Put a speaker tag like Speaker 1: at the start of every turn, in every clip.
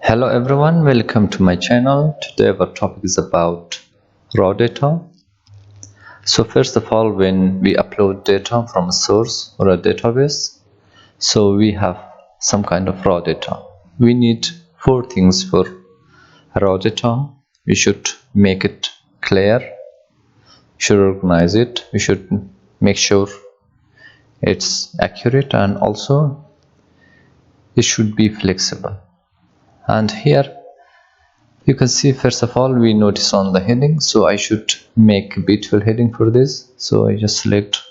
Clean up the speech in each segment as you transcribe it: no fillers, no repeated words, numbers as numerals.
Speaker 1: Hello everyone, welcome to my channel. Today our topic is about raw data. So first of all, when we upload data from a source or a database, so we have some kind of raw data. We need four things for raw data. We should make it clear, we should organize it, we should make sure it's accurate, and also it should be flexible. And here you can see, first of all, we notice on the heading, so I should make a beautiful heading for this. So I just select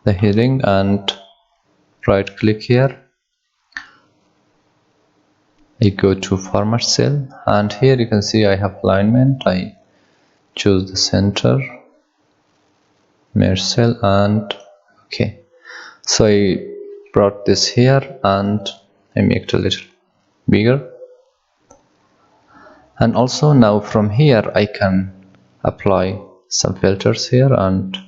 Speaker 1: the heading and right click here. I go to format cell, and here you can see I have alignment. I choose the center, merge cell, and okay. So I brought this here and I make it a little bigger. And also now from here I can apply some filters here, and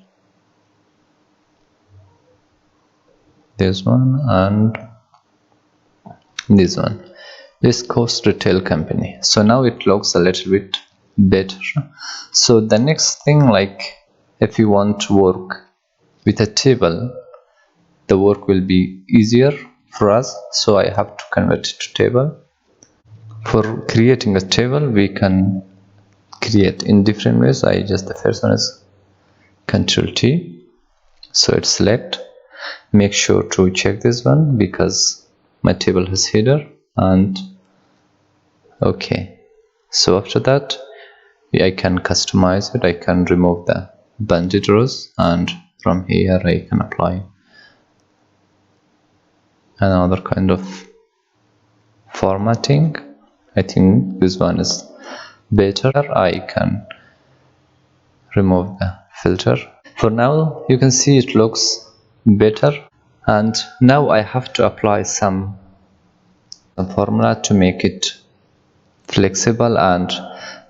Speaker 1: this one and this one, West Coast Retail Company. So now it looks a little bit better. So the next thing, like if you want to work with a table, the work will be easier for us, so I have to convert it to table. For creating a table, we can create in different ways. The first one is Ctrl T, so it's select. Make sure to check this one because my table has header, and okay. So after that I can customize it. I can remove the banded rows, and from here I can apply another kind of formatting. I think this one is better. I can remove the filter. For now you can see it looks better, and now I have to apply some formula to make it flexible and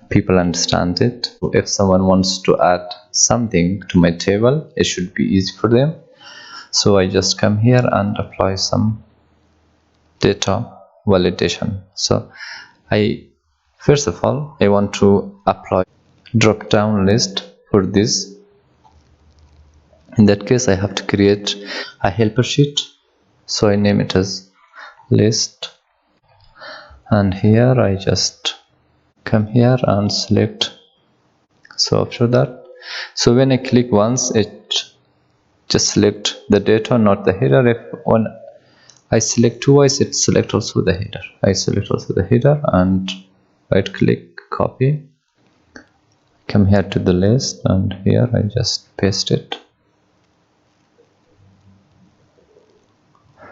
Speaker 1: people understand it. If someone wants to add something to my table, it should be easy for them. So I just come here and apply some data validation. So first of all I want to apply drop down list for this. In that case I have to create a helper sheet, so I name it as list, and here I just come here and select. So after that, so when I click once, it just select the data, not the header. If when I select twice, it select also the header. I select also the header and right click, copy, come here to the list, and here I just paste it.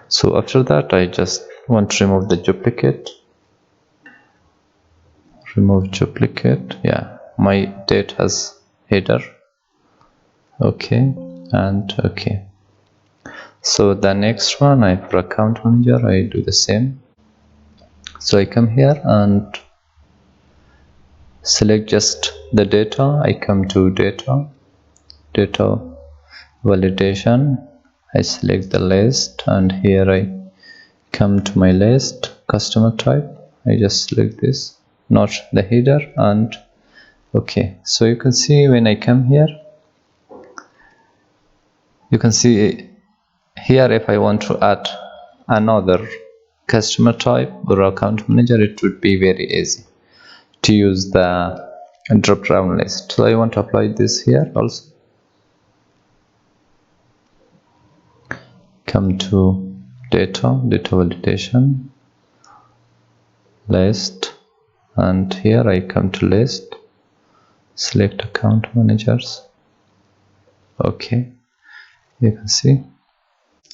Speaker 1: So after that I just want to remove the duplicate. Remove duplicate. Yeah, my date has header. Okay, and okay. So the next one, for account manager, I do the same. So I come here and select just the data. I come to data validation. I select the list, and here I come to my list, customer type. I just select this, not the header, and okay. So you can see when I come here, you can see here if I want to add another customer type or account manager, it would be very easy to use the drop down list. So I want to apply this here also. Come to data validation, list, and here I come to list, select account managers. Okay, you can see,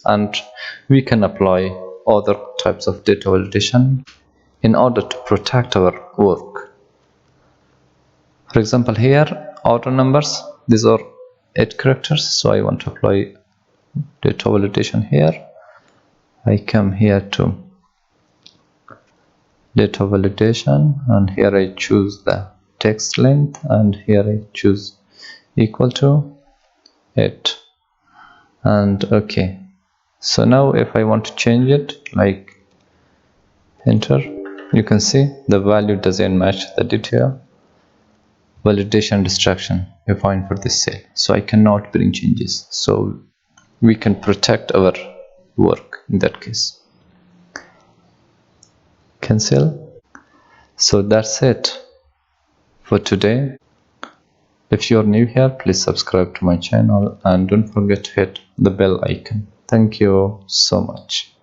Speaker 1: and we can apply other types of data validation in order to protect our work. For example, here auto numbers, these are 8 characters, so I want to apply data validation here. I come here to data validation, and here I choose the text length, and here I choose equal to 8, and okay. So now if I want to change it, like enter, You can see the value doesn't match the detail. Validation distraction you find for this cell, so I cannot bring changes, so we can protect our work in that case. Cancel. So that's it for today. If you're new here, please subscribe to my channel and don't forget to hit the bell icon. Thank you so much.